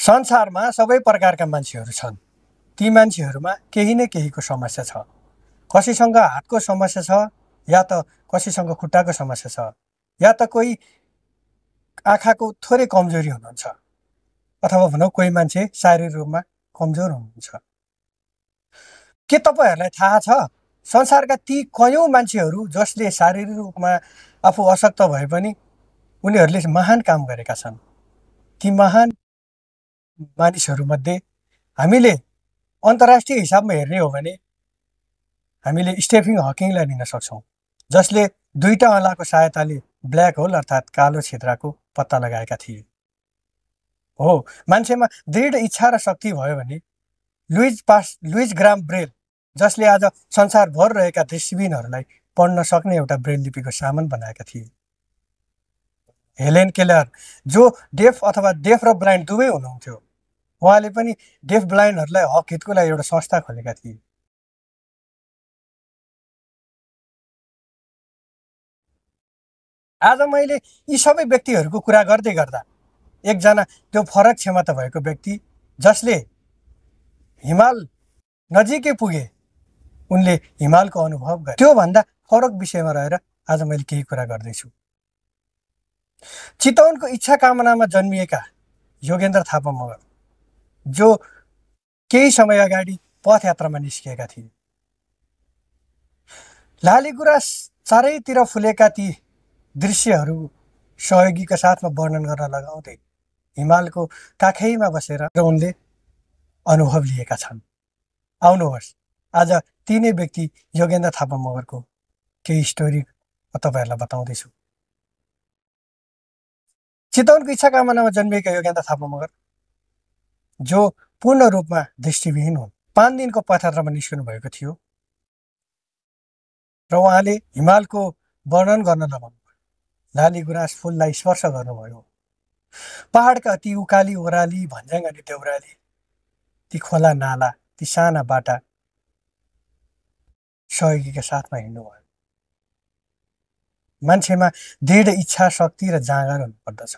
संसारमा सबै प्रकारका मान्छेहरू छन्। ती मान्छेहरूमा केही न केहीको समस्या छ। कसैसँग हातको समस्या छ, या त कसैसँग खुट्टाको समस्या छ, या त कोही आँखाको थोरै कमजोरी हुनुहुन्छ, अथवा भनौँ कोही मान्छे शारीरिक रूपमा कमजोर हुनुहुन्छ। के तपाईँहरूलाई थाहा छ, संसारका ती कयौँ मान्छेहरू जसले शारीरिक रूपमा आफू अशक्त भए पनि उनीहरूले महान काम गरेका छन्। ती महान मानिसहरूमध्ये हामीले अन्तर्राष्ट्रिय हिसाबमा हेर्ने हो भने हामीले स्टेफन हकिङलाई लिन सक्छौँ, जसले दुईटा औँलाको सहायताले ब्ल्याक होल अर्थात् कालो क्षेत्रको पत्ता लगाएका थिए। हो, मान्छेमा दृढ इच्छा र शक्ति भयो भने लुइज ग्राम ब्रेल, जसले आज संसारभर रहेका दृष्टिविहीनहरूलाई पढ्न सक्ने एउटा ब्रेल लिपिको सामान बनाएका थिए। हेलेन केलर, जो डेफ अथवा डेफ र ब्लाइन्ड दुवै हुनुहुन्थ्यो, उहाँले पनि डेफ ब्लाइन्डहरूलाई हक हितको लागि एउटा संस्था खोलेका थिए। आज मैले यी सबै व्यक्तिहरूको कुरा गर्दै गर्दा एकजना त्यो फरक क्षमता भएको व्यक्ति, जसले हिमाल नजिकै पुगे, उनले हिमालको अनुभव गरे, त्योभन्दा फरक विषयमा रहेर आज मैले केही कुरा गर्दैछु। चितवनको इच्छा कामनामा जन्मिएका योगेन्द्र थापा मगर, जो केही समय अगाडि पथयात्रामा निस्किएका थिए। लालीगुराँस चारैतिर फुलेका ती दृश्यहरू सहयोगीका साथमा वर्णन गर्न लगाउँदै हिमालको काखैमा बसेर उनले अनुभव लिएका छन्। आउनुहोस्, आज तिनै व्यक्ति योगेन्द्र थापा मगरको केही स्टोरी तपाईँहरूलाई बताउँदैछु। चितवनको इच्छा कामनामा जन्मिएका योगेन्द्र थापा मगर, जो पूर्ण रूपमा दृष्टिविहीन हुन्, 5 दिनको पथयात्रामा निस्कनु भएको थियो र उहाँले हिमालको वर्णन गर्न लगाउनु, लाली गुराँस फुललाई स्पर्श गर्नुभयो। पहाडका ती उकाली ओह्राली, भन्ज्याङ अनि देउराली, ती खोला नाला, ती साना बाटा सहयोगीका साथमा हिँड्नुभयो। मान्छेमा दृढ इच्छा शक्ति र जाँगर हुनुपर्दछ।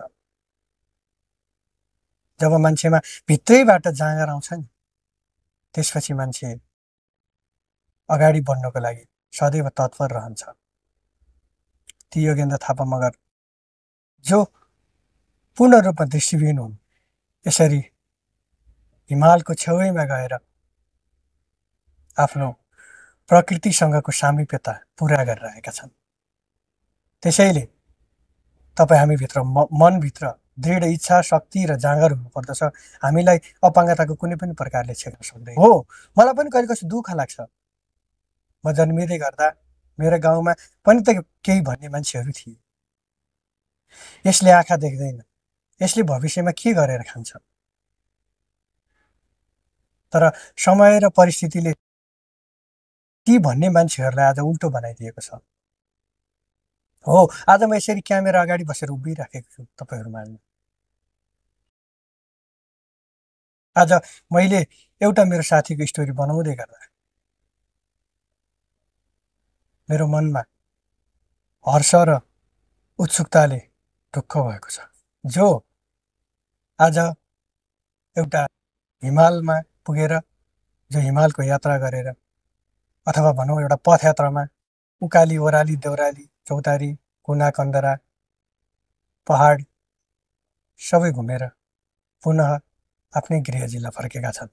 जब मान्छेमा भित्रैबाट जाँगर आउँछ नि, त्यसपछि मान्छे अगाडि बढ्नको लागि सदैव तत्पर रहन्छ। ती योगेन्द्र थापा मगर, जो पूर्ण रूपमा दृष्टिविहीन हुन्, यसरी हिमालको छेउैमा गएर आफ्नो प्रकृतिसँगको सामिप्यता पुरा गरिरहेका छन्। त्यसैले तपाईँ हामीभित्र मनभित्र दृढ इच्छा शक्ति र जाँगर हुनुपर्दछ। हामीलाई अपाङ्गताको कुनै पनि प्रकारले छेक्न सक्दैन। हो, मलाई पनि कहिले कहिले दुःख लाग्छ। म जन्मिँदै गर्दा मेरो गाउँमा पनि त केही भन्ने मान्छेहरू थिए। यसले आँखा देख्दैन, यसले भविष्यमा के गरेर खान्छ। तर समय र परिस्थितिले ती भन्ने मान्छेहरूलाई आज उल्टो बनाइदिएको छ। हो, आज म यसरी क्यामेरा अगाडि बसेर उभिराखेको छु तपाईँहरूमाझमा। आज मैले एउटा मेरो साथीको स्टोरी बनाउँदै गर्दा मेरो मनमा हर्ष र उत्सुकताले ढुक्क भएको छ, जो आज एउटा हिमालमा पुगेर, जो हिमालको यात्रा गरेर, अथवा भनौँ एउटा पथयात्रामा उकाली ओह्राली देउराली चौतारी कुना कन्दरा पहाड सबै घुमेर पुनः आफ्नै गृह जिल्ला फर्केका छन्।